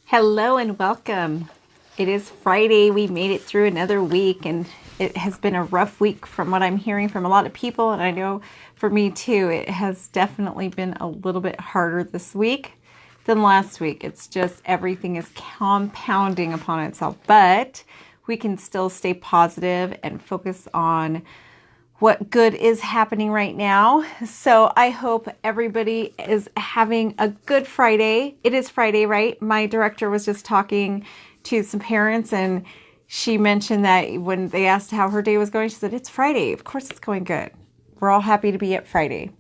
Hello and welcome. It is Friday. We made it through another week, and it has been a rough week from what I'm hearing from a lot of people. And I know for me too, it has definitely been a little bit harder this week than last week. It's just everything is compounding upon itself, but we can still stay positive and focus on what good is happening right now. So I hope everybody is having a good Friday. It is Friday, right? My director was just talking to some parents, and she mentioned that when they asked how her day was going, she said, "It's Friday. Of course it's going good. We're all happy to be at Friday."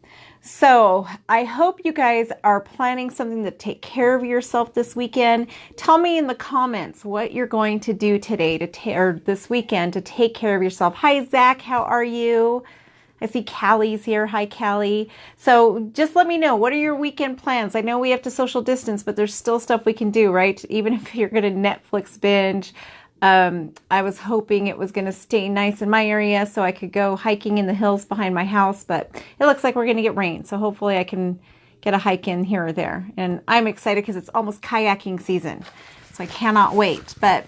So I hope you guys are planning something to take care of yourself this weekend. Tell me in the comments what you're going to do today or this weekend to take care of yourself. Hi, Zach. How are you? I see Callie's here. Hi, Callie. So just let me know. What are your weekend plans? I know we have to social distance, but there's still stuff we can do, right? Even if you're going to Netflix binge. I was hoping it was going to stay nice in my area so I could go hiking in the hills behind my house, but it looks like we're going to get rain. So hopefully I can get a hike in here or there. And I'm excited because it's almost kayaking season. So I cannot wait. But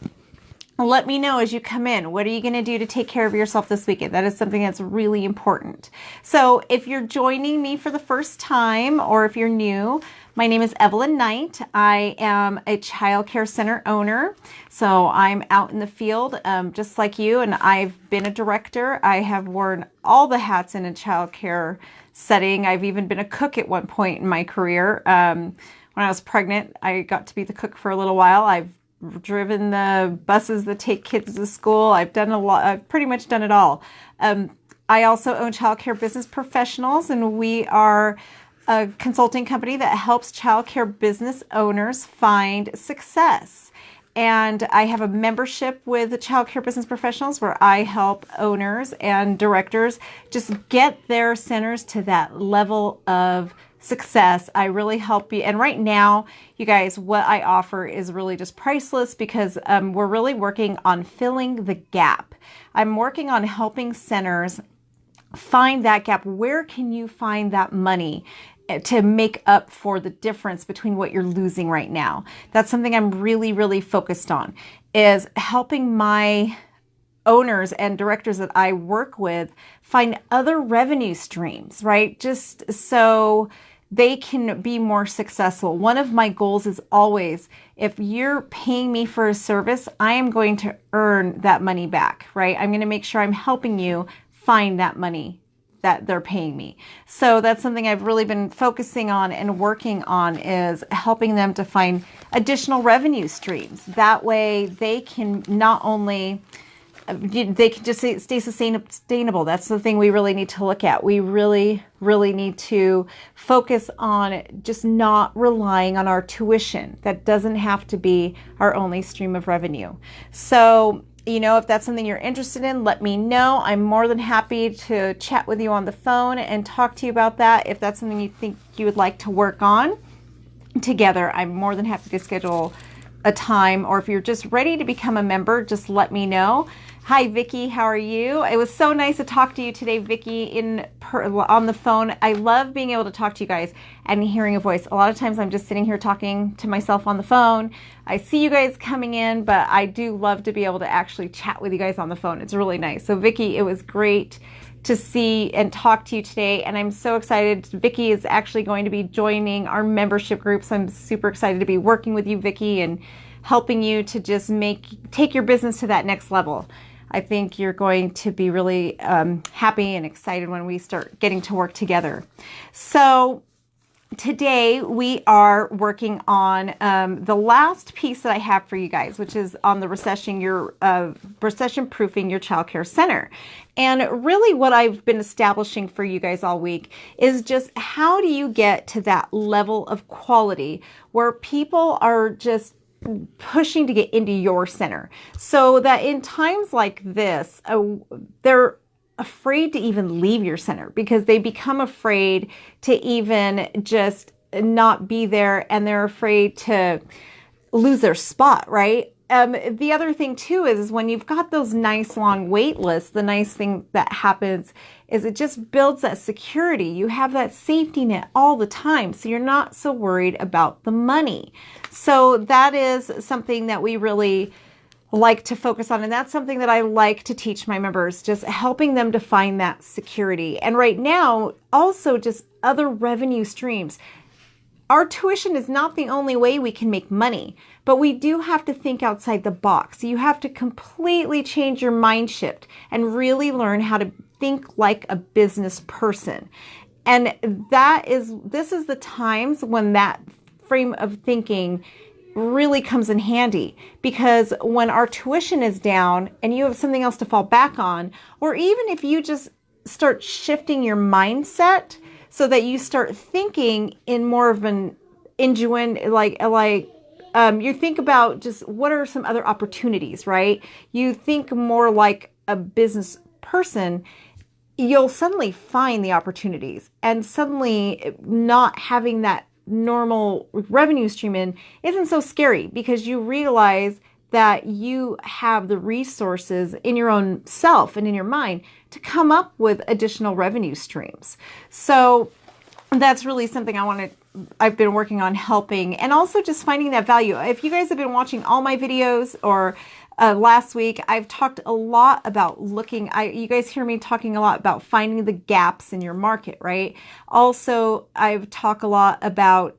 let me know as you come in. What are you going to do to take care of yourself this weekend? That is something that's really important. So if you're joining me for the first time, or if you're new, my name is Evelyn Knight. I am a childcare center owner. So I'm out in the field just like you, and I've been a director. I have worn all the hats in a childcare setting. I've even been a cook at one point in my career. When I was pregnant, I got to be the cook for a little while. I've driven the buses that take kids to school. I've done a lot. I've pretty much done it all. I also own Childcare Business Professionals, and we are a consulting company that helps childcare business owners find success. And I have a membership with the Childcare Business Professionals where I help owners and directors just get their centers to that level of success. I really help you. And right now, you guys, what I offer is really just priceless because we're really working on filling the gap. I'm working on helping centers find that gap. Where can you find that money to make up for the difference between what you're losing right now? That's something I'm really, really focused on, is helping my owners and directors that I work with find other revenue streams, right? Just so they can be more successful. One of my goals is always, if you're paying me for a service, I am going to earn that money back, right? I'm going to make sure I'm helping you find that money that they're paying me. So that's something I've really been focusing on and working on, is helping them to find additional revenue streams. That way they can not only they can just stay sustainable. That's the thing we really need to look at. We really, really need to focus on just not relying on our tuition. That doesn't have to be our only stream of revenue. So, if that's something you're interested in, let me know. I'm more than happy to chat with you on the phone and talk to you about that. If that's something you think you would like to work on together, I'm more than happy to schedule a time. Or if you're just ready to become a member, just let me know. Hi, Vicki. How are you? It was so nice to talk to you today, Vicki, on the phone. I love being able to talk to you guys and hearing a voice. A lot of times I'm just sitting here talking to myself on the phone. I see you guys coming in, but I do love to be able to actually chat with you guys on the phone. It's really nice. So, Vicki, it was great to see and talk to you today, and I'm so excited. Vicki is actually going to be joining our membership group, so I'm super excited to be working with you, Vicki, and helping you to just take your business to that next level. I think you're going to be really happy and excited when we start getting to work together. So today we are working on the last piece that I have for you guys, which is on the recession proofing your childcare center. And really what I've been establishing for you guys all week is just how do you get to that level of quality where people are just pushing to get into your center, so that in times like this, they're afraid to even leave your center because they become afraid to even just not be there, and they're afraid to lose their spot, right? the other thing too is when you've got those nice long wait lists, the nice thing that happens is it just builds that security. You have that safety net all the time, so you're not so worried about the money. So that is something that we really like to focus on, and that's something that I like to teach my members, just helping them to find that security. And right now, also just other revenue streams. Our tuition is not the only way we can make money, but we do have to think outside the box. You have to completely change your mind shift and really learn how to think like a business person. And this is the times when that frame of thinking really comes in handy, because when our tuition is down and you have something else to fall back on, or even if you just start shifting your mindset so that you start thinking in more of an ingenuine, you think about just what are some other opportunities, right? You think more like a business person, you'll suddenly find the opportunities, and suddenly not having that normal revenue stream in isn't so scary, because you realize that you have the resources in your own self and in your mind to come up with additional revenue streams. So that's really something I've been working on helping, and also just finding that value. If you guys have been watching all my videos, or last week, I've talked a lot about you guys hear me talking a lot about finding the gaps in your market, right? Also, I've talked a lot about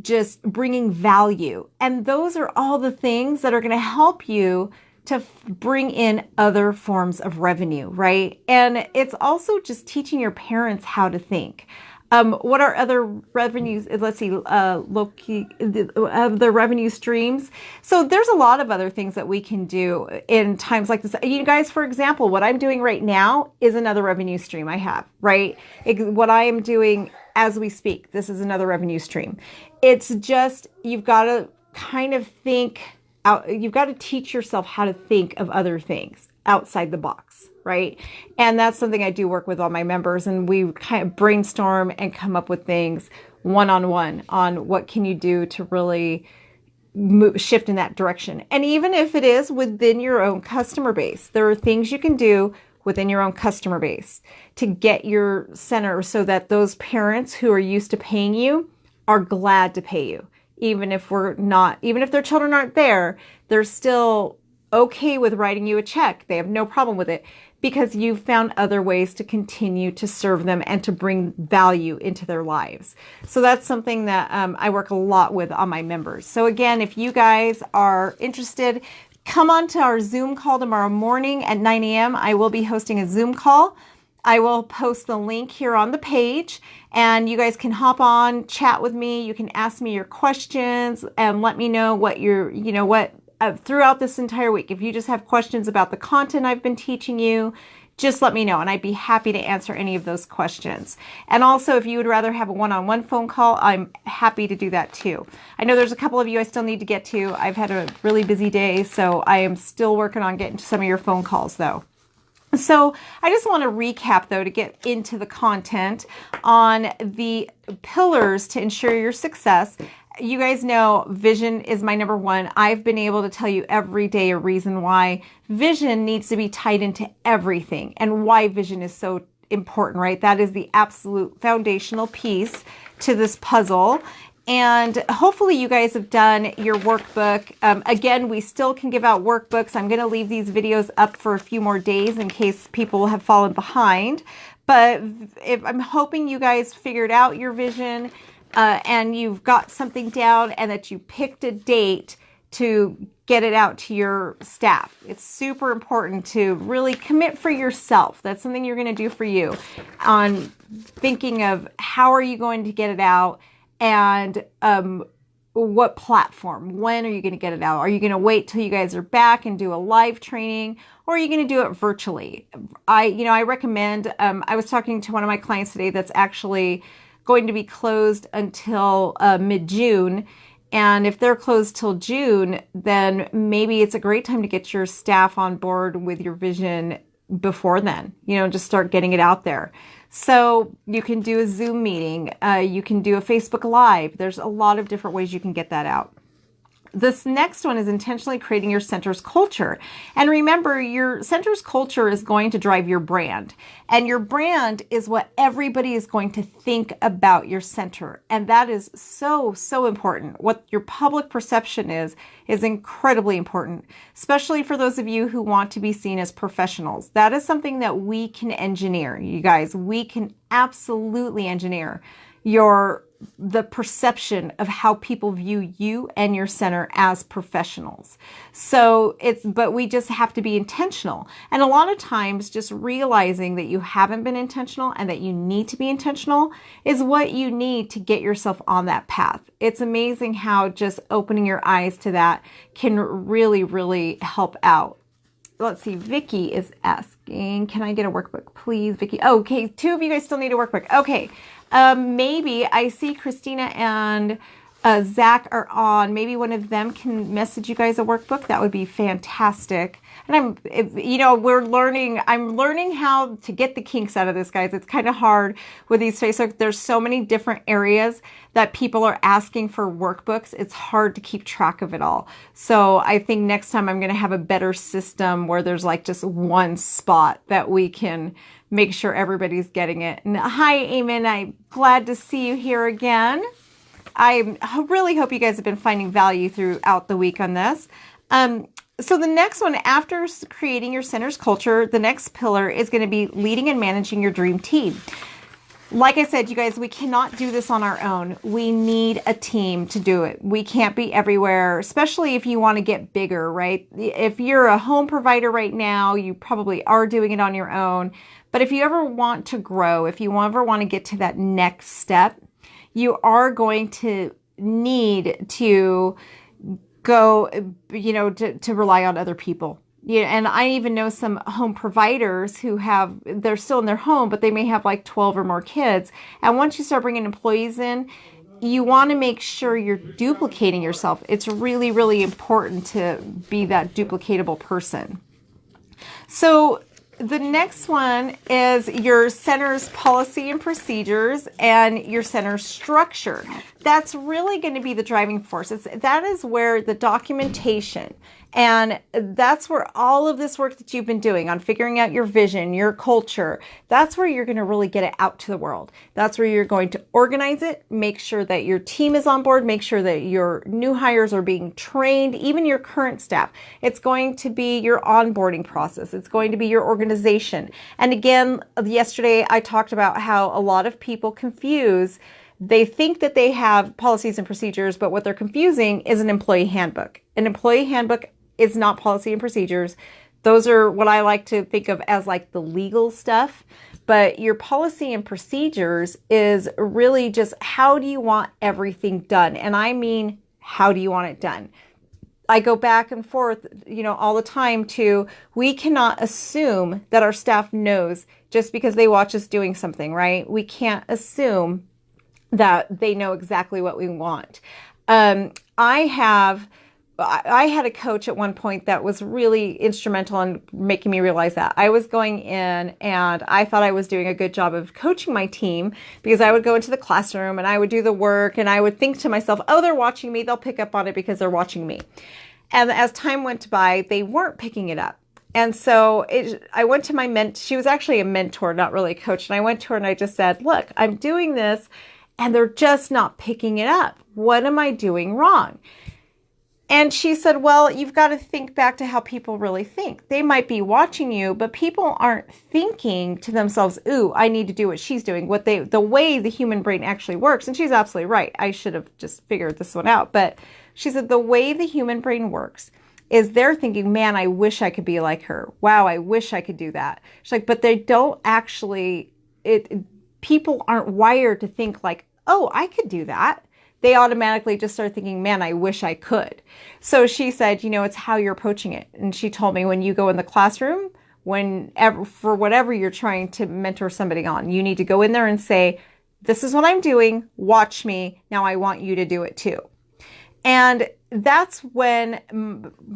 just bringing value. And those are all the things that are going to help you to bring in other forms of revenue, right? And it's also just teaching your parents how to think. What are other revenues? Let's see, the revenue streams. So there's a lot of other things that we can do in times like this. You guys, for example, what I'm doing right now is another revenue stream I have, right? What I am doing as we speak, this is another revenue stream. It's just, you've got to kind of think out, you've got to teach yourself how to think of other things outside the box, right? And that's something I do work with all my members, and we kind of brainstorm and come up with things one-on-one on what can you do to really shift in that direction. And even if it is within your own customer base, there are things you can do within your own customer base to get your center so that those parents who are used to paying you are glad to pay you. Even if their children aren't there, they're still okay with writing you a check. They have no problem with it, because you've found other ways to continue to serve them and to bring value into their lives. So that's something that I work a lot with on my members. So again, if you guys are interested, come on to our Zoom call tomorrow morning at 9 a.m. I will be hosting a Zoom call. I will post the link here on the page, and you guys can hop on, chat with me. You can ask me your questions and let me know what throughout this entire week. If you just have questions about the content I've been teaching you, just let me know, and I'd be happy to answer any of those questions. And also, if you would rather have a one-on-one phone call, I'm happy to do that too. I know there's a couple of you I still need to get to. I've had a really busy day, so I am still working on getting to some of your phone calls though. So I just want to recap, though, to get into the content on the pillars to ensure your success. You guys know vision is my number one. I've been able to tell you every day a reason why vision needs to be tied into everything and why vision is so important, right? That is the absolute foundational piece to this puzzle. And hopefully you guys have done your workbook. Again, we still can give out workbooks. I'm going to leave these videos up for a few more days in case people have fallen behind. But I'm hoping you guys figured out your vision and you've got something down, and that you picked a date to get it out to your staff. It's super important to really commit for yourself. That's something you're going to do for you, on thinking of how are you going to get it out, and what platform, when are you going to get it out? Are you going to wait till you guys are back and do a live training, or are you going to do it virtually? I recommend, I was talking to one of my clients today that's actually going to be closed until mid-June. And if they're closed till June, then maybe it's a great time to get your staff on board with your vision before then, just start getting it out there. So you can do a Zoom meeting. You can do a Facebook Live. There's a lot of different ways you can get that out. This next one is intentionally creating your center's culture. And remember, your center's culture is going to drive your brand. And your brand is what everybody is going to think about your center. And that is so, so important. What your public perception is incredibly important, especially for those of you who want to be seen as professionals. That is something that we can engineer, you guys. We can absolutely engineer the perception of how people view you and your center as professionals. But we just have to be intentional. And a lot of times just realizing that you haven't been intentional and that you need to be intentional is what you need to get yourself on that path. It's amazing how just opening your eyes to that can really, really help out. Let's see, Vicky is asking, can I get a workbook, please, Vicky? Oh, okay, 2 of you guys still need a workbook. Okay, maybe I see Christina and Zach are on. Maybe one of them can message you guys a workbook. That would be fantastic. And I'm learning how to get the kinks out of this, guys. It's kind of hard with these Facebook. There's so many different areas that people are asking for workbooks. It's hard to keep track of it all. So I think next time I'm going to have a better system where there's like just one spot that we can make sure everybody's getting it. And hi, Eamon. I'm glad to see you here again. I really hope you guys have been finding value throughout the week on this. So the next one, after creating your center's culture, the next pillar is going to be leading and managing your dream team. Like I said, you guys, we cannot do this on our own. We need a team to do it. We can't be everywhere, especially if you want to get bigger, right? If you're a home provider right now, you probably are doing it on your own. But if you ever want to grow, if you ever want to get to that next step, you are going to need to go, to rely on other people. And I even know some home providers who they're still in their home, but they may have like 12 or more kids. And once you start bringing employees in, you want to make sure you're duplicating yourself. It's really, really important to be that duplicatable person. So the next one is your center's policy and procedures and your center's structure. That's really going to be the driving force. That is where the documentation, and that's where all of this work that you've been doing on figuring out your vision, your culture, that's where you're going to really get it out to the world. That's where you're going to organize it, make sure that your team is on board, make sure that your new hires are being trained, even your current staff. It's going to be your onboarding process. It's going to be your organization. And again, yesterday I talked about how a lot of people confuse. They think that they have policies and procedures, but what they're confusing is an employee handbook. An employee handbook is not policy and procedures. Those are what I like to think of as like the legal stuff. But your policy and procedures is really just how do you want everything done? And I mean, how do you want it done? I go back and forth, all the time to, we cannot assume that our staff knows just because they watch us doing something, right? We can't assume that they know exactly what we want. I had a coach at one point that was really instrumental in making me realize that. I was going in and I thought I was doing a good job of coaching my team because I would go into the classroom and I would do the work and I would think to myself, oh, they're watching me. They'll pick up on it because they're watching me. And as time went by, they weren't picking it up. And so I went to she was actually a mentor, not really a coach. And I went to her and I just said, look, I'm doing this and they're just not picking it up. What am I doing wrong? And she said, well, you've got to think back to how people really think. They might be watching you, but people aren't thinking to themselves, ooh, I need to do what she's doing. The way the human brain actually works. And she's absolutely right. I should have just figured this one out. But she said the way the human brain works is they're thinking, man, I wish I could be like her. Wow, I wish I could do that. She's like, but they don't actually, people aren't wired to think like, oh, I could do that. They automatically just start thinking, man, I wish I could. So she said, it's how you're approaching it. And she told me when you go in the classroom, for whatever you're trying to mentor somebody on, you need to go in there and say, this is what I'm doing. Watch me. Now I want you to do it too. And that's when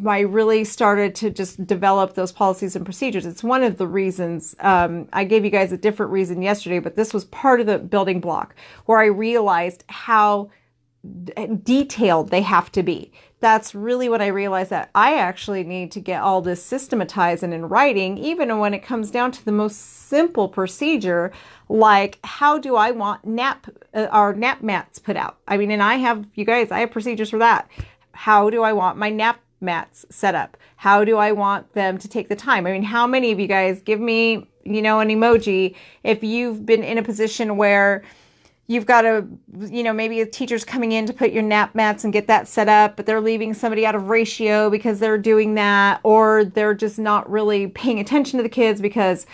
I really started to just develop those policies and procedures. It's one of the reasons, I gave you guys a different reason yesterday, but this was part of the building block where I realized how detailed they have to be. That's really when I realized that I actually need to get all this systematized and in writing, even when it comes down to the most simple procedure, like how do I want our nap mats put out? I mean, and I have procedures for that. How do I want my nap mats set up? How do I want them to take the time? I mean, how many of you guys give me, an emoji if you've been in a position where you've got maybe a teacher's coming in to put your nap mats and get that set up, but they're leaving somebody out of ratio because they're doing that, or they're just not really paying attention to the kids because,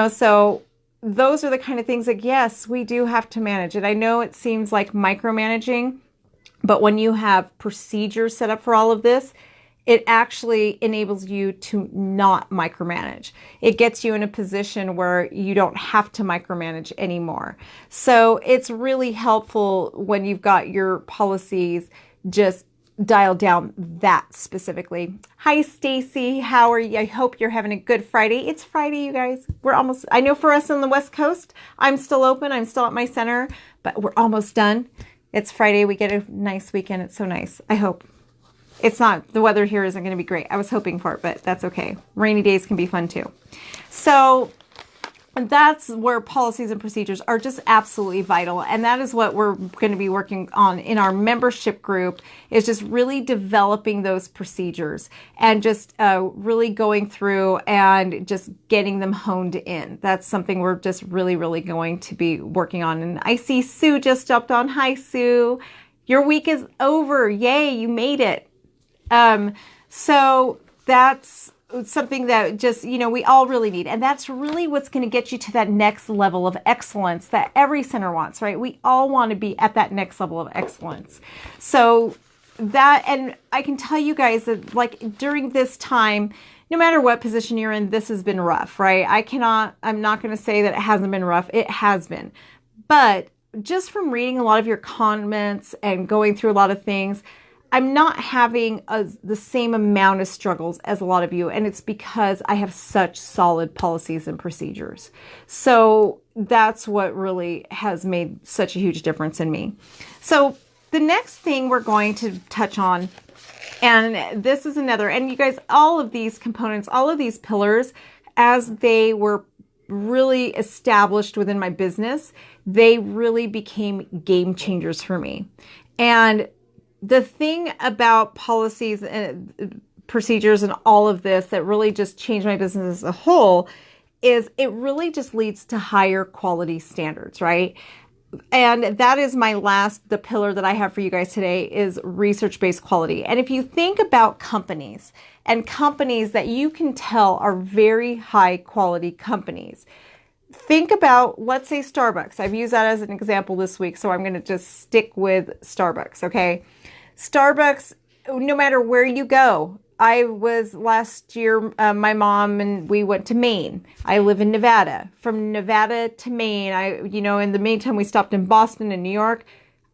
so those are the kind of things that, yes, we do have to manage. And I know it seems like micromanaging, but when you have procedures set up for all of this, it actually enables you to not micromanage. It gets you in a position where you don't have to micromanage anymore. So it's really helpful when you've got your policies just dialed down that specifically. Hi, Stacy. How are you? I hope you're having a good Friday. It's Friday, you guys. I know for us on the West Coast, I'm still open. I'm still at my center, but we're almost done. It's Friday. We get a nice weekend. It's so nice. I hope. It's not, the weather here isn't going to be great. I was hoping for it, but that's okay. Rainy days can be fun too. So that's where policies and procedures are just absolutely vital. And that is what we're going to be working on in our membership group, is just really developing those procedures and just really going through and just getting them honed in. That's something we're just really, really going to be working on. And I see Sue just jumped on. Hi, Sue. Your week is over. Yay, you made it. So that's something that just, we all really need. And that's really what's going to get you to that next level of excellence that every center wants, right? We all want to be at that next level of excellence. So and I can tell you guys that, like, during this time, no matter what position you're in, this has been rough, right? I'm not going to say that it hasn't been rough. It has been. But just from reading a lot of your comments and going through a lot of things, I'm not having the same amount of struggles as a lot of you, and it's because I have such solid policies and procedures. So that's what really has made such a huge difference in me. So the next thing we're going to touch on, and this is another, and you guys, all of these components, all of these pillars, as they were really established within my business, they really became game changers for me. And the thing about policies and procedures and all of this that really just changed my business as a whole is it really just leads to higher quality standards, right? And that is the pillar that I have for you guys today is research-based quality. And if you think about companies that you can tell are very high quality companies, think about, let's say, Starbucks. I've used that as an example this week, so I'm going to just stick with Starbucks, okay? Starbucks, no matter where you go. I was last year, my mom and we went to Maine. I live in Nevada. From Nevada to Maine, in the meantime, we stopped in Boston and New York.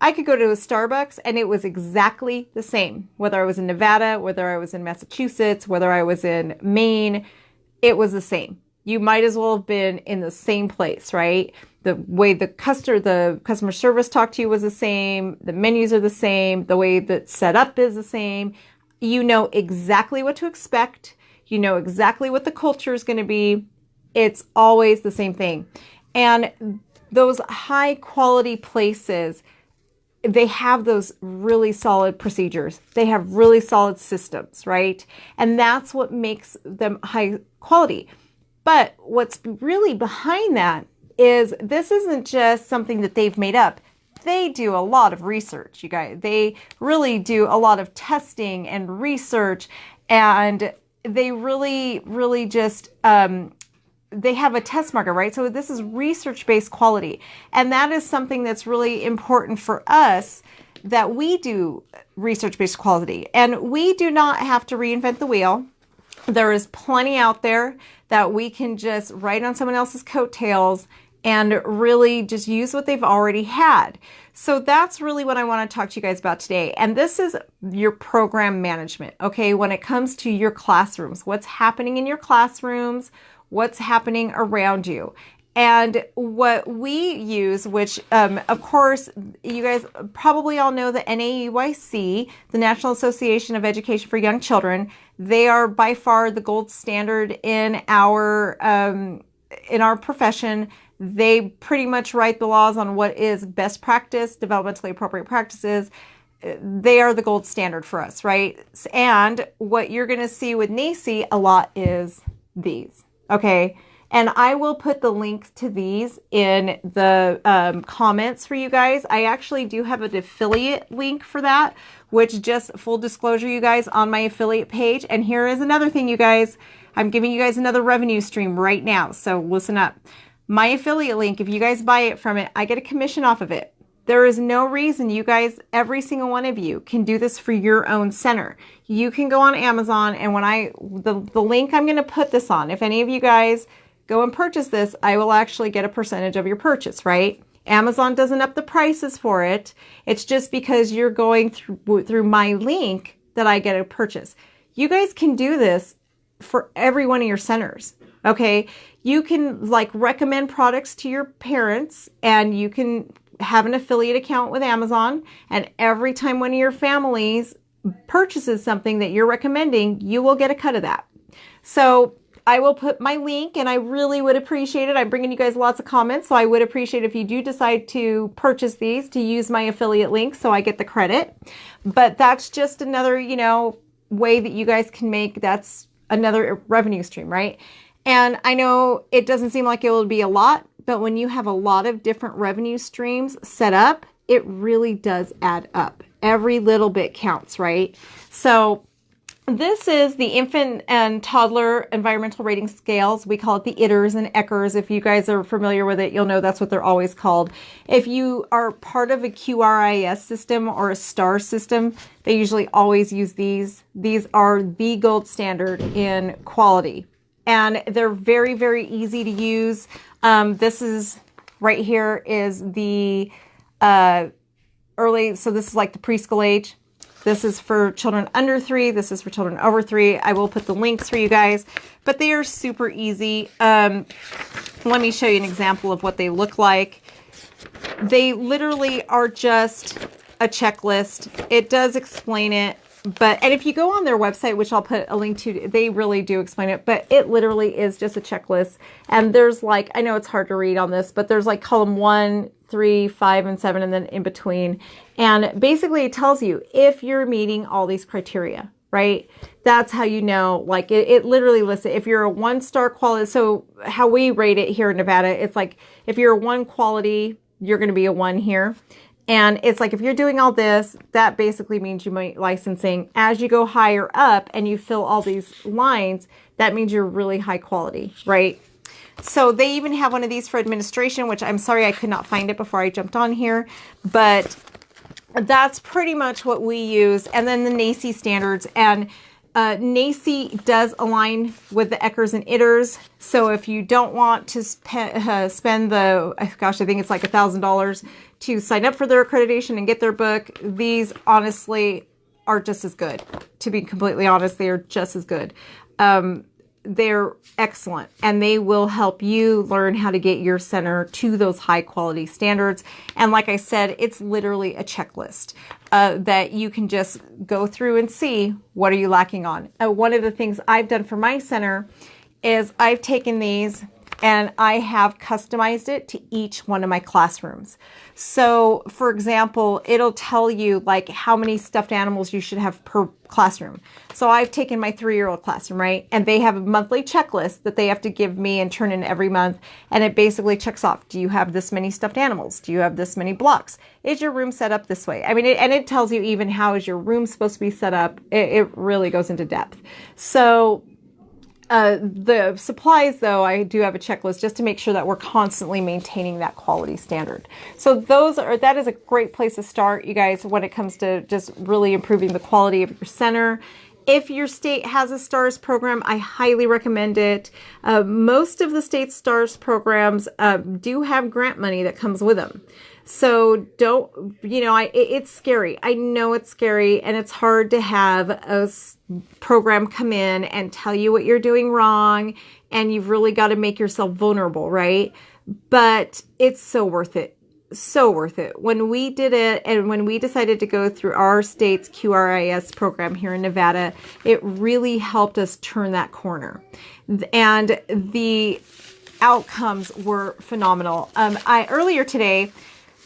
I could go to a Starbucks and it was exactly the same. Whether I was in Nevada, whether I was in Massachusetts, whether I was in Maine, it was the same. You might as well have been in the same place, right? The way the customer service talked to you was the same. The menus are the same. The way that set up is the same. You know exactly what to expect. You know exactly what the culture is going to be. It's always the same thing. And those high quality places, they have those really solid procedures. They have really solid systems, right? And that's what makes them high quality. But what's really behind that is this isn't just something that they've made up. They do a lot of research, you guys. They really do a lot of testing and research, and they really, really just, they have a test market, right? So this is research-based quality. And that is something that's really important for us, that we do research-based quality. And we do not have to reinvent the wheel. There is plenty out there that we can just write on someone else's coattails and really just use what they've already had. So that's really what I want to talk to you guys about today. And this is your program management, okay? When it comes to your classrooms, what's happening in your classrooms, what's happening around you. And what we use, which, of course, you guys probably all know the NAEYC, the National Association of Education for Young Children. They are by far the gold standard in our profession. They pretty much write the laws on what is best practice, developmentally appropriate practices. They are the gold standard for us, right? And what you're going to see with NAEYC a lot is these, okay? And I will put the links to these in the comments for you guys. I actually do have an affiliate link for that, which, just full disclosure, you guys, on my affiliate page. And here is another thing, you guys. I'm giving you guys another revenue stream right now. So listen up. My affiliate link, if you guys buy it from it, I get a commission off of it. There is no reason you guys, every single one of you, can do this for your own center. You can go on Amazon, and when the link I'm going to put this on, if any of you guys go and purchase this, I will actually get a percentage of your purchase, right? Amazon doesn't up the prices for it. It's just because you're going through my link that I get a purchase. You guys can do this for every one of your centers, okay? You can recommend products to your parents, and you can have an affiliate account with Amazon, and every time one of your families purchases something that you're recommending, you will get a cut of that. So I will put my link, and I really would appreciate it. I'm bringing you guys lots of comments, so I would appreciate if you do decide to purchase these, to use my affiliate link so I get the credit. But that's just another, way that you guys can make, that's another revenue stream, right? And I know it doesn't seem like it will be a lot, but when you have a lot of different revenue streams set up, it really does add up. Every little bit counts, right? So this is the infant and toddler environmental rating scales. We call it the ITERs and ECHRs. If you guys are familiar with it, you'll know that's what they're always called. If you are part of a QRIS system or a STAR system, they usually always use these. These are the gold standard in quality. And they're very, very easy to use. This is right here is the early, so this is like the preschool age. This is for children under 3. This is for children over 3. I will put the links for you guys, but they are super easy. Let me show you an example of what they look like. They literally are just a checklist. It does explain it, and if you go on their website, which I'll put a link to, they really do explain it, but it literally is just a checklist. And there's I know it's hard to read on this, but there's column 1, 3, 5, and 7, and then in between. And basically it tells you if you're meeting all these criteria, right? That's how you know, it literally lists it. If you're a 1-star quality, so how we rate it here in Nevada, it's if you're a 1 quality, you're going to be a 1 here. And it's if you're doing all this, that basically means you might licensing. As you go higher up and you fill all these lines, that means you're really high quality, right? So they even have one of these for administration, which I'm sorry I could not find it before I jumped on here, but that's pretty much what we use. And then the NAEYC standards, and NAEYC does align with the ECHRs and ITERs. So if you don't want to spend the, gosh, I think it's $1,000 to sign up for their accreditation and get their book, these honestly are just as good. To be completely honest, they are just as good. They're excellent, and they will help you learn how to get your center to those high quality standards. And like I said, it's literally a checklist that you can just go through and see what are you lacking on. One of the things I've done for my center is I've taken these and I have customized it to each one of my classrooms. So for example, it'll tell you how many stuffed animals you should have per classroom. So I've taken my 3-year-old classroom, right? And they have a monthly checklist that they have to give me and turn in every month. And it basically checks off, do you have this many stuffed animals? Do you have this many blocks? Is your room set up this way? I mean, and it tells you even how is your room supposed to be set up. It really goes into depth. So the supplies, though, I do have a checklist just to make sure that we're constantly maintaining that quality standard. So that is a great place to start, you guys, when it comes to just really improving the quality of your center. If your state has a STARS program, I highly recommend it. Most of the state's STARS programs do have grant money that comes with them. So don't, it's scary. I know it's scary, and it's hard to have a program come in and tell you what you're doing wrong, and you've really got to make yourself vulnerable, right? but it's so worth it. So worth it. When we did it and when we decided to go through our state's QRIS program here in Nevada, it really helped us turn that corner. And the outcomes were phenomenal. Earlier today,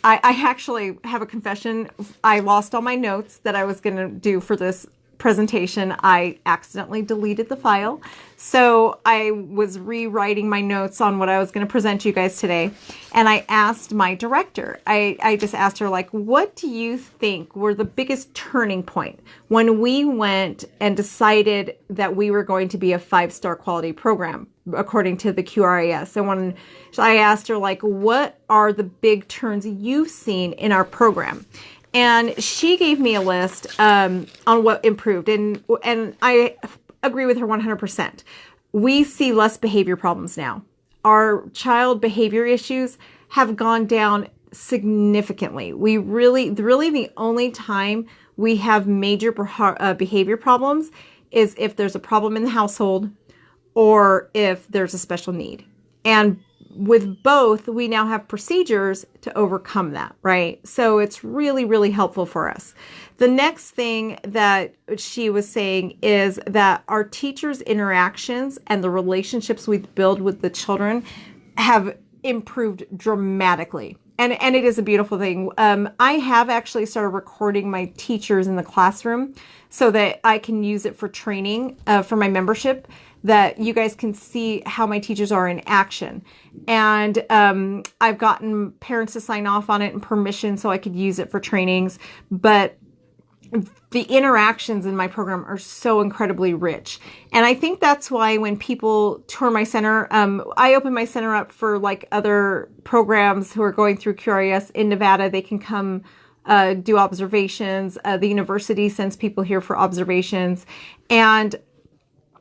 I actually have a confession. I lost all my notes that I was going to do for this presentation. I accidentally deleted the file. So I was rewriting my notes on what I was going to present to you guys today. And I asked my director, I just asked her, like, what do you think were the biggest turning point when we went and decided that we were going to be a 5-star quality program according to the QRIS? And when I asked her, like, what are the big turns you've seen in our program? And she gave me a list on what improved. And I agree with her 100%. We see less behavior problems now. Our child behavior issues have gone down significantly. We really the only time we have major behavior problems is if there's a problem in the household or if there's a special need. And with both, we now have procedures to overcome that, right? So it's really, really helpful for us. The next thing that she was saying is that our teachers' interactions and the relationships we build with the children have improved dramatically. And it is a beautiful thing. I have actually started recording my teachers in the classroom so that I can use it for training for my membership, that you guys can see how my teachers are in action. And I've gotten parents to sign off on it and permission so I could use it for trainings. But the interactions in my program are so incredibly rich. And I think that's why when people tour my center, I open my center up for like other programs who are going through QRIS in Nevada. They can come do observations. The university sends people here for observations. And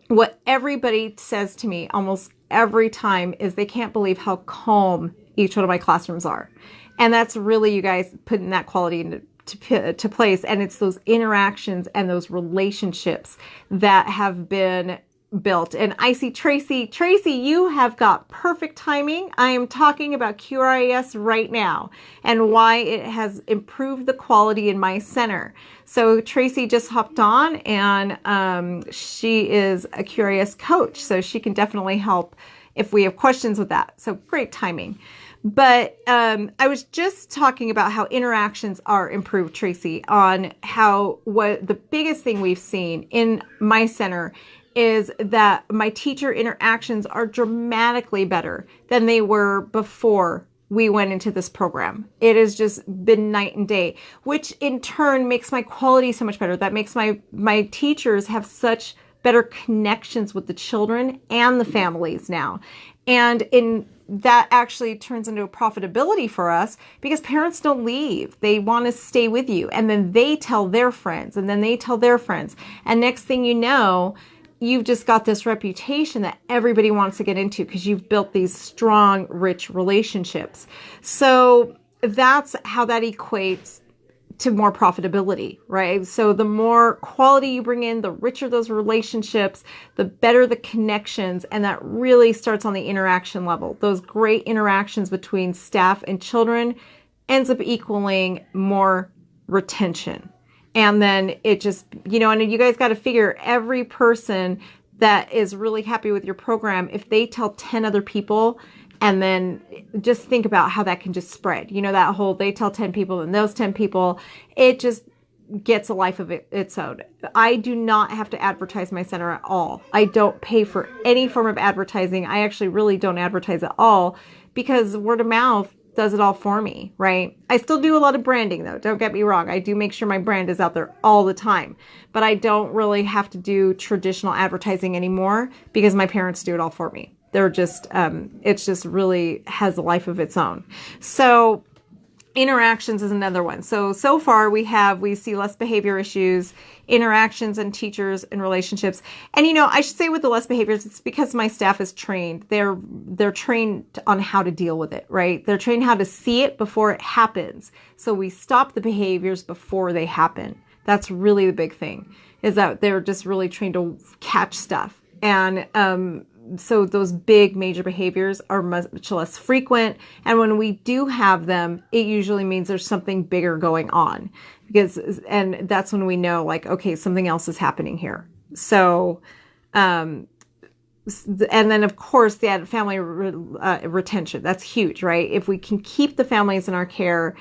what everybody says to me almost every time is they can't believe how calm each one of my classrooms are. And that's really, you guys, putting that quality into place. And it's those interactions and those relationships that have been built. And I see Tracy, you have got perfect timing. I am talking about QRIS right now and why it has improved the quality in my center. So Tracy just hopped on, and she is a QRIS coach, so she can definitely help if we have questions with that. So great timing. But I was just talking about how interactions are improved, Tracy, on how what the biggest thing we've seen in my center is that my teacher interactions are dramatically better than they were before we went into this program. It has just been night and day, which in turn makes my quality so much better. That makes my teachers have such better connections with the children and the families now. And that actually turns into a profitability for us because parents don't leave. They want to stay with you. And then they tell their friends, and then they tell their friends. And next thing you know, you've just got this reputation that everybody wants to get into because you've built these strong, rich relationships. So that's how that equates to more profitability, right? So the more quality you bring in, the richer those relationships, the better the connections. And that really starts on the interaction level. Those great interactions between staff and children ends up equaling more retention. And then it just, and you guys got to figure every person that is really happy with your program, if they tell 10 other people, and then just think about how that can just spread. That whole, they tell 10 people and those 10 people, it just gets a life of its own. I do not have to advertise my center at all. I don't pay for any form of advertising. I actually really don't advertise at all because word of mouth does it all for me, right? I still do a lot of branding though. Don't get me wrong. I do make sure my brand is out there all the time, but I don't really have to do traditional advertising anymore because my parents do it all for me. They're just, it's just really has a life of its own. So interactions is another one. So far we see less behavior issues, interactions and teachers and relationships. And, I should say with the less behaviors, it's because my staff is trained. They're trained on how to deal with it, right? They're trained how to see it before it happens. So we stop the behaviors before they happen. That's really the big thing, is that they're just really trained to catch stuff. And, so those big major behaviors are much less frequent. And when we do have them, it usually means there's something bigger going on, and that's when we know, like, okay, something else is happening here. So, and then of course the added family retention, that's huge, right? If we can keep the families in our care.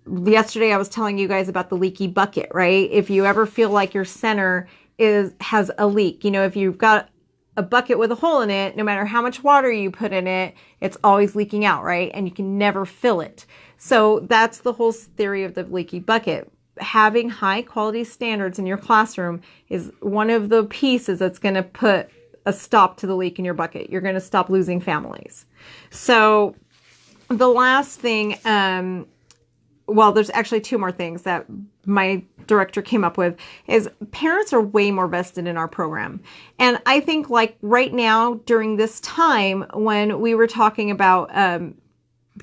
Yesterday I was telling you guys about the leaky bucket, right? If you ever feel like your center has a leak, if you've got a bucket with a hole in it, no matter how much water you put in it, it's always leaking out, right? And you can never fill it. So that's the whole theory of the leaky bucket. Having high quality standards in your classroom is one of the pieces that's going to put a stop to the leak in your bucket. You're going to stop losing families. So the last thing, well, there's actually two more things that my director came up with, is parents are way more vested in our program. And I think, like right now during this time when we were talking about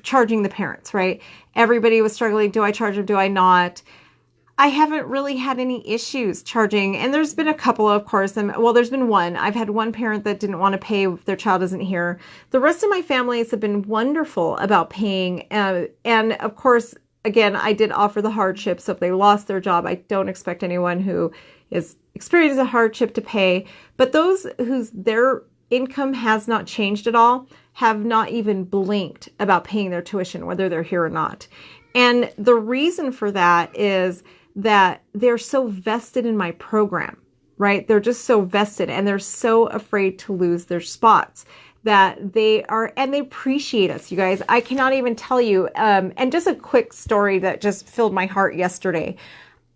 charging the parents, right? Everybody was struggling. Do I charge them? Do I not? I haven't really had any issues charging. And there's been a couple, of course. And well, there's been one. I've had one parent that didn't want to pay if their child isn't here. The rest of my families have been wonderful about paying. And of course, again, I did offer the hardship. So if they lost their job, I don't expect anyone who is experiencing a hardship to pay. But those their income has not changed at all have not even blinked about paying their tuition, whether they're here or not. And the reason for that is that they're so vested in my program, right? They're just so vested, and they're so afraid to lose their spots that they are, and they appreciate us, you guys. I cannot even tell you. And just a quick story that just filled my heart yesterday.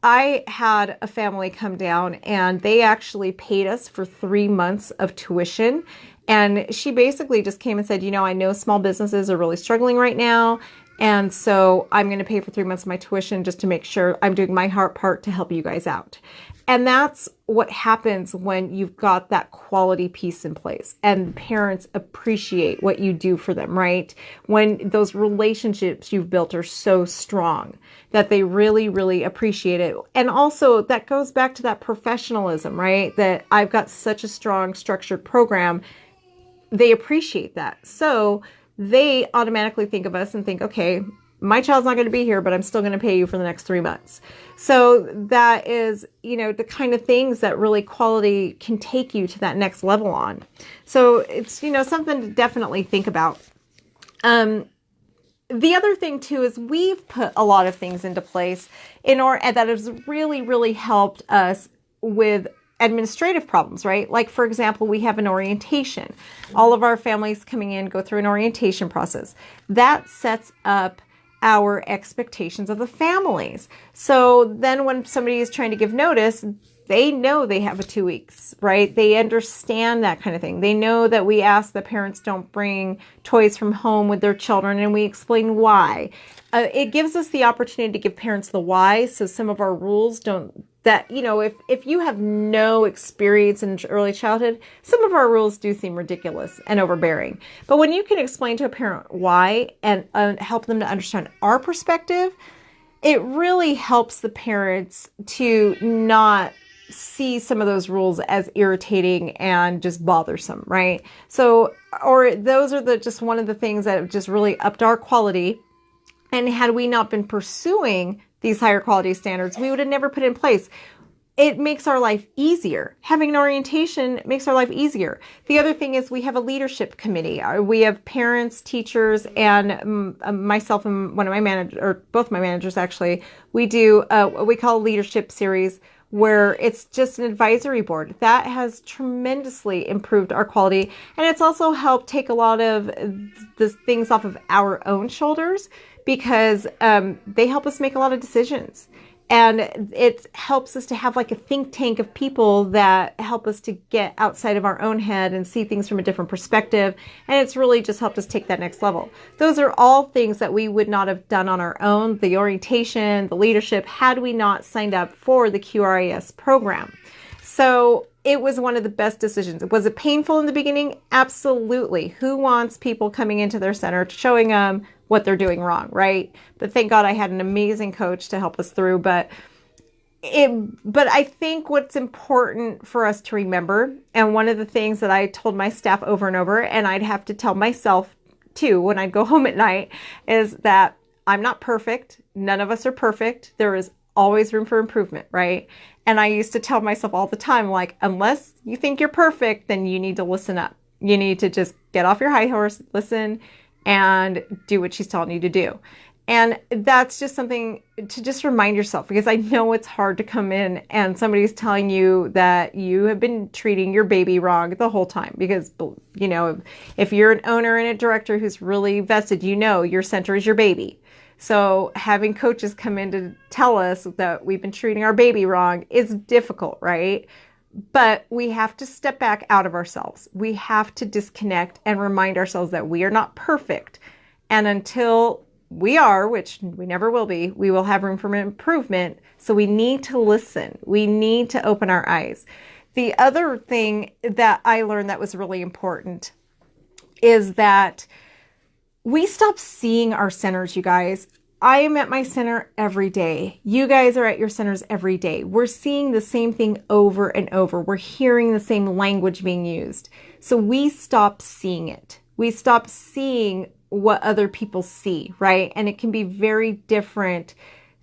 I had a family come down and they actually paid us for 3 months of tuition. And she basically just came and said, I know small businesses are really struggling right now. And so I'm going to pay for 3 months of my tuition just to make sure I'm doing my part to help you guys out. And that's what happens when you've got that quality piece in place and parents appreciate what you do for them, right? When those relationships you've built are so strong that they really, really appreciate it. And also that goes back to that professionalism, right? That I've got such a strong structured program. They appreciate that. So they automatically think of us and think, okay, my child's not going to be here, but I'm still going to pay you for the next 3 months. So that is, the kind of things that really quality can take you to that next level on. So it's, something to definitely think about. The other thing too is we've put a lot of things into place that has really, really helped us with administrative problems, right? Like, for example, we have an orientation. All of our families coming in go through an orientation process. That sets up our expectations of the families. So then when somebody is trying to give notice, they know they have a 2 weeks, right? They understand that kind of thing. They know that we ask that parents don't bring toys from home with their children, and we explain why. It gives us the opportunity to give parents the why. So some of our rules if you have no experience in early childhood, some of our rules do seem ridiculous and overbearing. But when you can explain to a parent why and help them to understand our perspective, it really helps the parents to not see some of those rules as irritating and just bothersome, right? So, or those are just one of the things that have just really upped our quality. And had we not been pursuing these higher quality standards, we would have never put in place. It makes our life easier. Having an orientation makes our life easier. The other thing is we have a leadership committee. We have parents, teachers, and myself and one of my managers, or both my managers actually, we do what we call a leadership series, where it's just an advisory board. That has tremendously improved our quality. And it's also helped take a lot of the things off of our own shoulders, because they help us make a lot of decisions. And it helps us to have like a think tank of people that help us to get outside of our own head and see things from a different perspective. And it's really just helped us take that next level. Those are all things that we would not have done on our own, the orientation, the leadership, had we not signed up for the QRIS program. So it was one of the best decisions. Was it painful in the beginning? Absolutely. Who wants people coming into their center showing them what they're doing wrong, right? But thank God I had an amazing coach to help us through. But But I think what's important for us to remember, and one of the things that I told my staff over and over, and I'd have to tell myself too when I'd go home at night, is that I'm not perfect. None of us are perfect. There is always room for improvement, right? And I used to tell myself all the time, like, unless you think you're perfect, then you need to listen up. You need to just get off your high horse, listen, and do what she's telling you to do. And that's just something to just remind yourself, because I know it's hard to come in and somebody's telling you that you have been treating your baby wrong the whole time. Because, you know, if you're an owner and a director who's really vested, you know your center is your baby. So having coaches come in to tell us that we've been treating our baby wrong is difficult, right? But we have to step back out of ourselves. We have to disconnect and remind ourselves that we are not perfect. And until we are, which we never will be, we will have room for improvement. So we need to listen. We need to open our eyes. The other thing that I learned that was really important is that we stop seeing our centers, you guys. I am at my center every day. You guys are at your centers every day. We're seeing the same thing over and over. We're hearing the same language being used. So we stop seeing it. We stop seeing what other people see, right? And it can be very different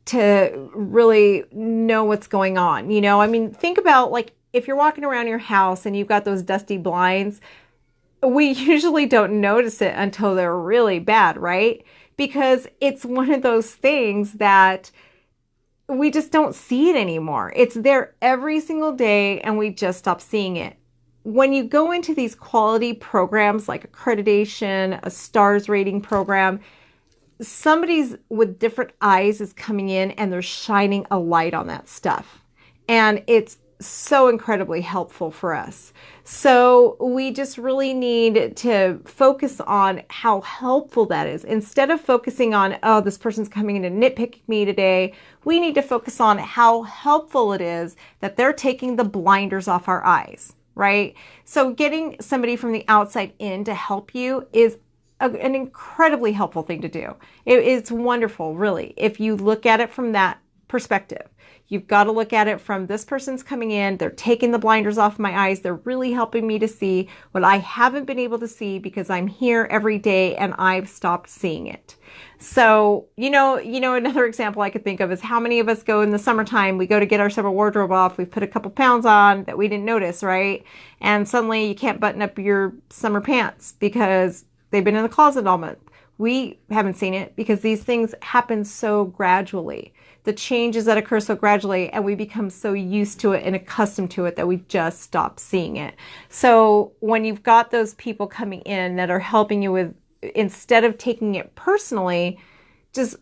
to really know what's going on. You know, I mean, think about like if you're walking around your house and you've got those dusty blinds, we usually don't notice it until they're really bad, right? Because it's one of those things that we just don't see it anymore. It's there every single day and we just stop seeing it. When you go into these quality programs like accreditation, a STARS rating program, somebody's with different eyes is coming in and they're shining a light on that stuff. And it's so incredibly helpful for us. So we just really need to focus on how helpful that is. Instead of focusing on, oh, this person's coming in to nitpick me today, we need to focus on how helpful it is that they're taking the blinders off our eyes, right? So getting somebody from the outside in to help you is an incredibly helpful thing to do. It's wonderful, really, if you look at it from that perspective. You've got to look at it from this person's coming in, they're taking the blinders off my eyes, they're really helping me to see what I haven't been able to see because I'm here every day and I've stopped seeing it. So, you know, another example I could think of is how many of us go in the summertime, we go to get our summer wardrobe off, we've put a couple pounds on that we didn't notice, right? And suddenly you can't button up your summer pants because they've been in the closet all month. We haven't seen it because these things happen so gradually. The changes that occur so gradually, and we become so used to it and accustomed to it that we just stop seeing it. So when you've got those people coming in that are helping you with, instead of taking it personally, just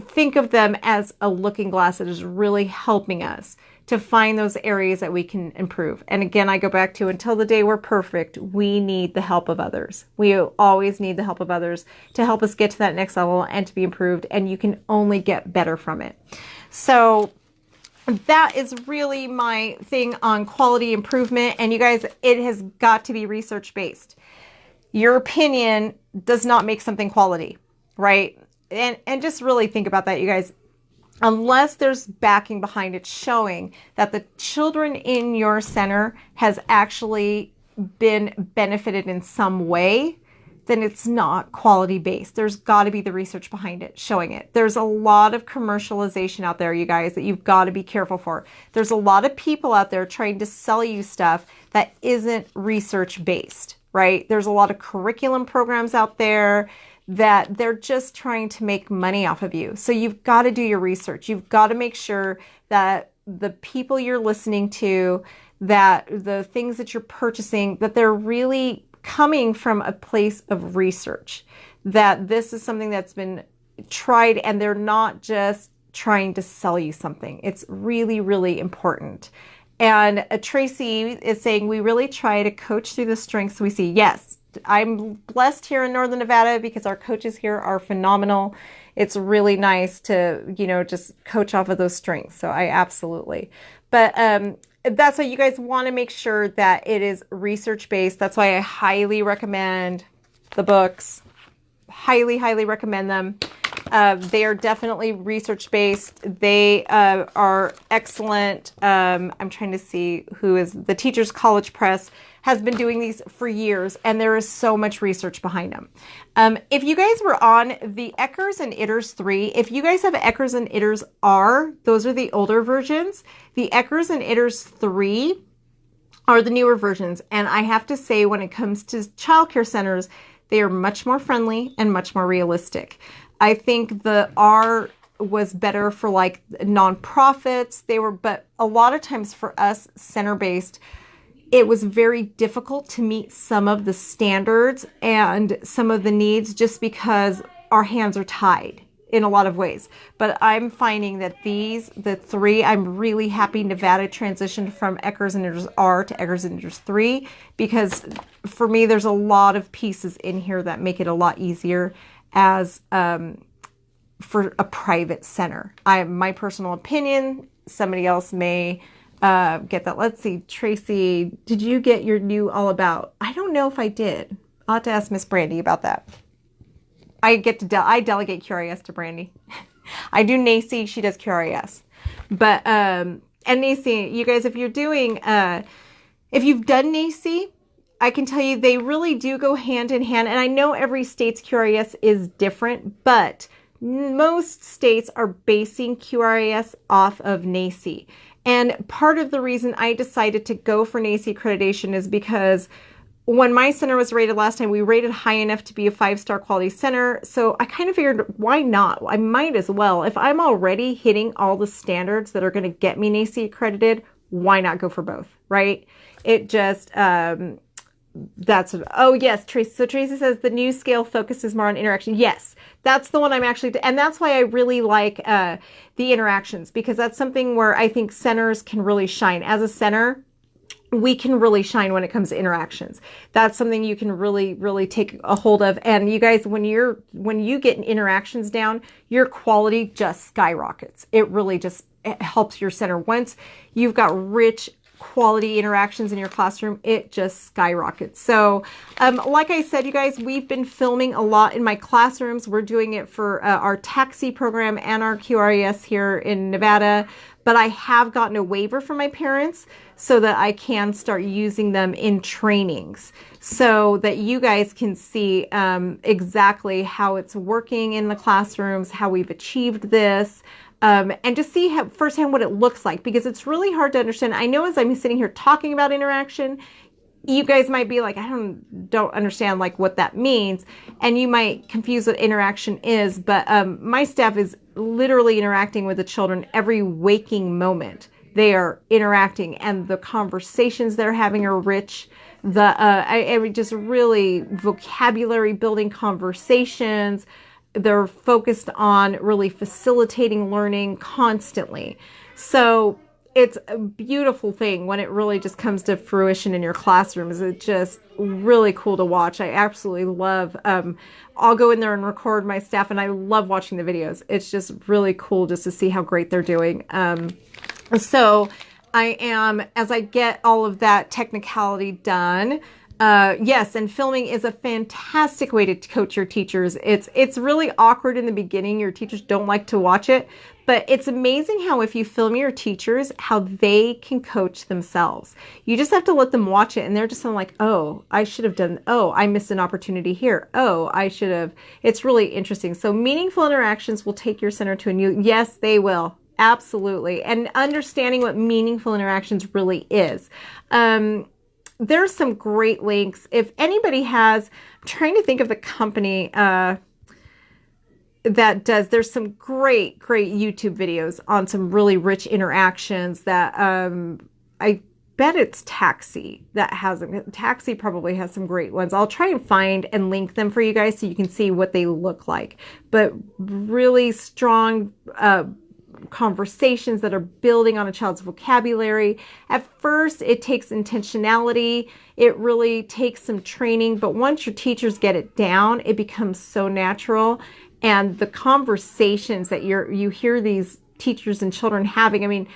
think of them as a looking glass that is really helping us to find those areas that we can improve. And again, I go back to, until the day we're perfect, we need the help of others. We always need the help of others to help us get to that next level and to be improved. And you can only get better from it. So that is really my thing on quality improvement. And you guys, it has got to be research-based. Your opinion does not make something quality, right? And just really think about that, you guys. Unless there's backing behind it showing that the children in your center has actually been benefited in some way, then it's not quality based. There's got to be the research behind it, showing it. There's a lot of commercialization out there, you guys, that you've got to be careful for. There's a lot of people out there trying to sell you stuff that isn't research based, right? There's a lot of curriculum programs out there that they're just trying to make money off of you. So you've got to do your research. You've got to make sure that the people you're listening to, that the things that you're purchasing, that they're really coming from a place of research, that this is something that's been tried and they're not just trying to sell you something. It's really, really important. And Tracy is saying, we really try to coach through the strengths we see. Yes. I'm blessed here in Northern Nevada because our coaches here are phenomenal. It's really nice to, just coach off of those strengths. So I absolutely. But that's why you guys want to make sure that it is research-based. That's why I highly recommend the books. Highly, highly recommend them. They are definitely research-based. They are excellent. I'm trying to see who is the Teachers College Press has been doing these for years, and there is so much research behind them. If you guys were on the Eckers and Itters 3, if you guys have Eckers and Itters R, those are the older versions. The Eckers and Itters 3 are the newer versions. And I have to say, when it comes to childcare centers, they are much more friendly and much more realistic. I think the R was better for like nonprofits. But a lot of times for us center-based, it was very difficult to meet some of the standards and some of the needs just because our hands are tied in a lot of ways. But I'm finding that the 3, I'm really happy Nevada transitioned from Eckers and Itters R to Eckers and Itters 3, because for me, there's a lot of pieces in here that make it a lot easier as for a private center. My personal opinion, somebody else may get that. Let's see, Tracy, did you get your new All About? I don't know if I did. I'll have to ask Miss Brandy about that. I delegate QRIS to Brandy. I do NACI, she does QRIS. But, and NACI, you guys, if you're doing, if you've done NACI, I can tell you they really do go hand in hand. And I know every state's QRIS is different, but most states are basing QRIS off of NACI. And part of the reason I decided to go for NACI accreditation is because when my center was rated last time, we rated high enough to be a 5-star quality center. So I kind of figured, why not? I might as well. If I'm already hitting all the standards that are going to get me NACI accredited, why not go for both, right? It just, oh yes, Tracy. So Tracy says the new scale focuses more on interaction. Yes, that's the one I'm actually, and that's why I really like the interactions, because that's something where I think centers can really shine. As a center, we can really shine when it comes to interactions. That's something you can really, really take a hold of. And you guys, when you get interactions down, your quality just skyrockets. It really just helps your center. Once you've got rich quality interactions in your classroom, it just skyrockets. So like I said, you guys, we've been filming a lot in my classrooms. We're doing it for our taxi program and our QRIS here in Nevada, but I have gotten a waiver from my parents so that I can start using them in trainings so that you guys can see exactly how it's working in the classrooms, how we've achieved this. And just see firsthand what it looks like, because it's really hard to understand. I know as I'm sitting here talking about interaction, you guys might be like, I don't understand like what that means. And you might confuse what interaction is, but my staff is literally interacting with the children every waking moment. They are interacting, and the conversations they're having are rich. I just really vocabulary building conversations. They're focused on really facilitating learning constantly. So it's a beautiful thing when it really just comes to fruition in your classrooms. It's just really cool to watch. I absolutely love, I'll go in there and record my staff, and I love watching the videos. It's just really cool just to see how great they're doing. So I am, as I get all of that technicality done, yes, and filming is a fantastic way to coach your teachers. It's really awkward in the beginning. Your teachers don't like to watch it, but it's amazing how if you film your teachers, how they can coach themselves. You just have to let them watch it, and they're just like, oh, I should have done, oh, I missed an opportunity here. Oh, I should have. It's really interesting. So meaningful interactions will take your center to a new, yes, they will. Absolutely. And understanding what meaningful interactions really is. There's some great links. If anybody has, I'm trying to think of the company that does, there's some great YouTube videos on some really rich interactions that I bet it's Taxi that has them. Taxi probably has some great ones. I'll try and find and link them for you guys so you can see what they look like. But really strong conversations that are building on a child's vocabulary. At first, it takes intentionality. It really takes some training, but once your teachers get it down, it becomes so natural. And the conversations that you hear these teachers and children having, I mean,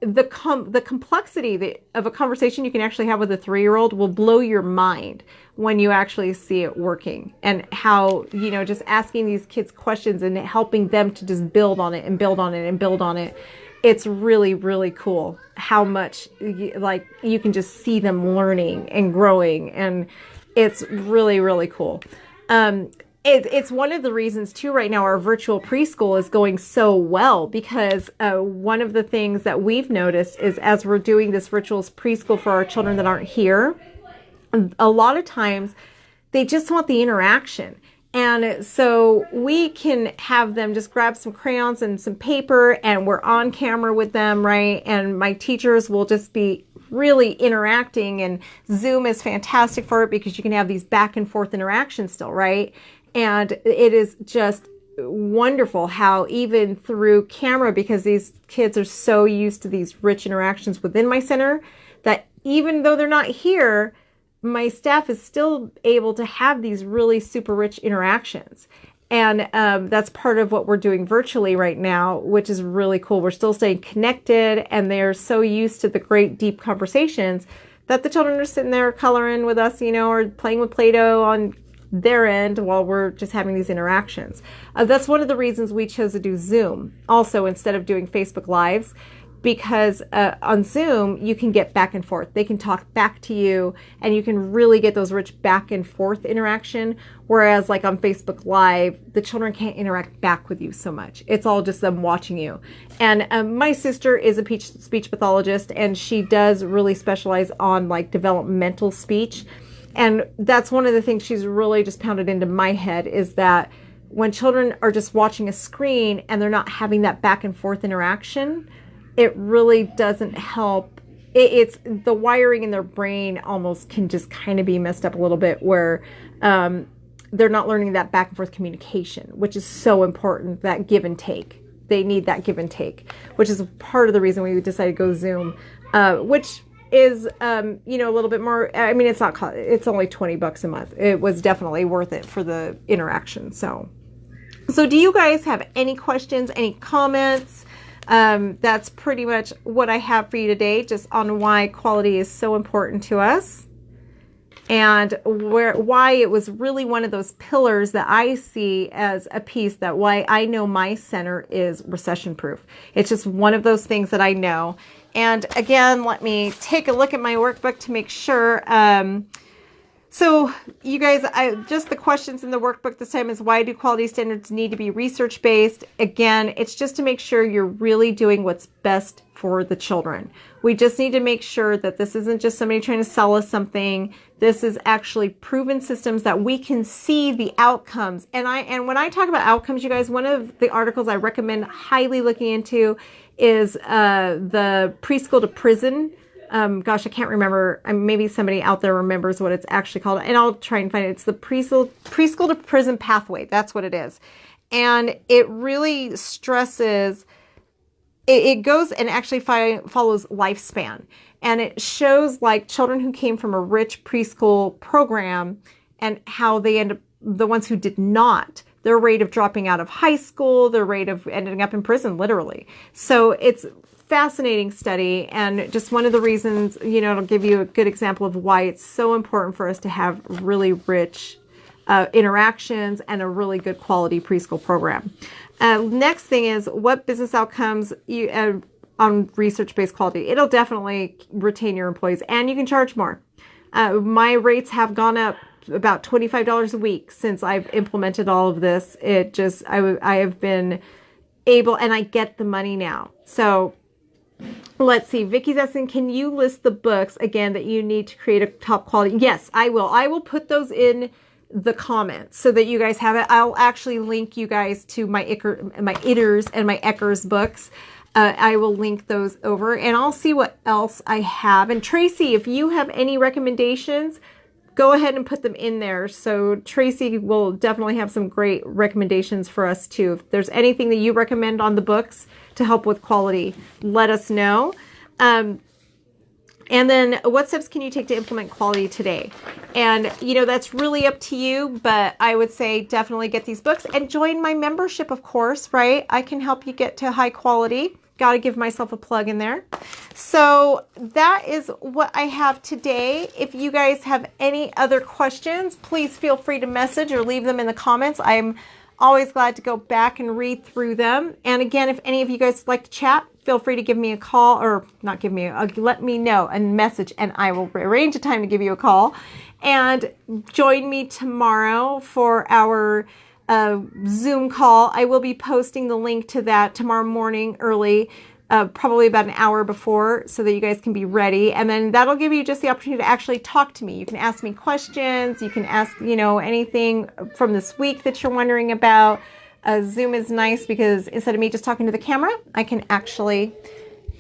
the complexity of a conversation you can actually have with a 3-year-old will blow your mind when you actually see it working, and how, just asking these kids questions and helping them to just build on it and build on it and build on it. It's really, really cool how much you can just see them learning and growing, and it's really, really cool. It's one of the reasons too right now our virtual preschool is going so well, because one of the things that we've noticed is, as we're doing this virtual preschool for our children that aren't here, a lot of times they just want the interaction. And so we can have them just grab some crayons and some paper, and we're on camera with them, right? And my teachers will just be really interacting, and Zoom is fantastic for it because you can have these back and forth interactions still, right? And it is just wonderful how even through camera, because these kids are so used to these rich interactions within my center, that even though they're not here, my staff is still able to have these really super rich interactions. And that's part of what we're doing virtually right now, which is really cool. We're still staying connected, and they're so used to the great deep conversations that the children are sitting there coloring with us, or playing with Play-Doh on their end while we're just having these interactions. That's one of the reasons we chose to do Zoom also instead of doing Facebook Lives, because on Zoom, you can get back and forth. They can talk back to you, and you can really get those rich back and forth interaction. Whereas like on Facebook Live, the children can't interact back with you so much. It's all just them watching you. And my sister is a speech pathologist, and she does really specialize on like developmental speech. And that's one of the things she's really just pounded into my head, is that when children are just watching a screen and they're not having that back and forth interaction, it really doesn't help. It's the wiring in their brain almost can just kind of be messed up a little bit, where they're not learning that back and forth communication, which is so important, that give and take. They need that give and take, which is part of the reason we decided to go Zoom, which is, a little bit more. I mean, it's only $20 a month. It was definitely worth it for the interaction. So do you guys have any questions, any comments? That's pretty much what I have for you today, just on why quality is so important to us, and why it was really one of those pillars that I see as a piece that why I know my center is recession proof. It's just one of those things that I know. And again, let me take a look at my workbook to make sure. So you guys, just the questions in the workbook this time is, why do quality standards need to be research-based? Again, it's just to make sure you're really doing what's best for the children. We just need to make sure that this isn't just somebody trying to sell us something. This is actually proven systems that we can see the outcomes. And when I talk about outcomes, you guys, one of the articles I recommend highly looking into is the preschool to prison. Gosh, I can't remember. Maybe somebody out there remembers what it's actually called, and I'll try and find it. It's the preschool to prison pathway. That's what it is. And it really stresses, it goes and actually follows lifespan. And it shows like children who came from a rich preschool program and how they end up, the ones who did not, their rate of dropping out of high school, their rate of ending up in prison, literally. So it's fascinating study, and just one of the reasons, it'll give you a good example of why it's so important for us to have really rich interactions and a really good quality preschool program. Next thing is, what business outcomes on research-based quality? It'll definitely retain your employees, and you can charge more. My rates have gone up about $25 a week since I've implemented all of this. I have been able, and I get the money now. So let's see. Vicky's asking, can you list the books again that you need to create a top quality? Yes, I will. I will put those in the comments so that you guys have it. I'll actually link you guys to my Itters and my Eckers books. I will link those over, and I'll see what else I have. And Tracy, if you have any recommendations, go ahead and put them in there. So Tracy will definitely have some great recommendations for us too. If there's anything that you recommend on the books to help with quality, let us know. And then what steps can you take to implement quality today? And, that's really up to you, but I would say definitely get these books and join my membership, of course, right? I can help you get to high quality. got to give myself a plug in there. So that is what I have today. If you guys have any other questions, please feel free to message or leave them in the comments. I'm always glad to go back and read through them. And again, if any of you guys would like to chat, feel free to give me a call, or not give me, let me know a message, and I will arrange a time to give you a call. And join me tomorrow for our Zoom call. I will be posting the link to that tomorrow morning early, probably about an hour before, so that you guys can be ready. And then that'll give you just the opportunity to actually talk to me. You can ask me questions. You can ask, anything from this week that you're wondering about. Zoom is nice because instead of me just talking to the camera, I can actually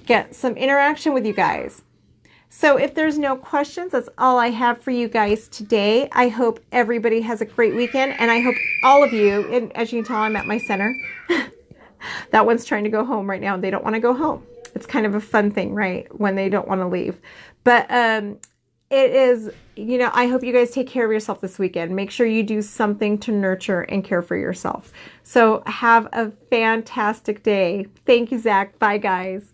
get some interaction with you guys. So if there's no questions, that's all I have for you guys today. I hope everybody has a great weekend, and I hope all of you, and as you can tell, I'm at my center. That one's trying to go home right now, and they don't want to go home. It's kind of a fun thing, right? When they don't want to leave. But it is, I hope you guys take care of yourself this weekend. Make sure you do something to nurture and care for yourself. So have a fantastic day. Thank you, Zach. Bye, guys.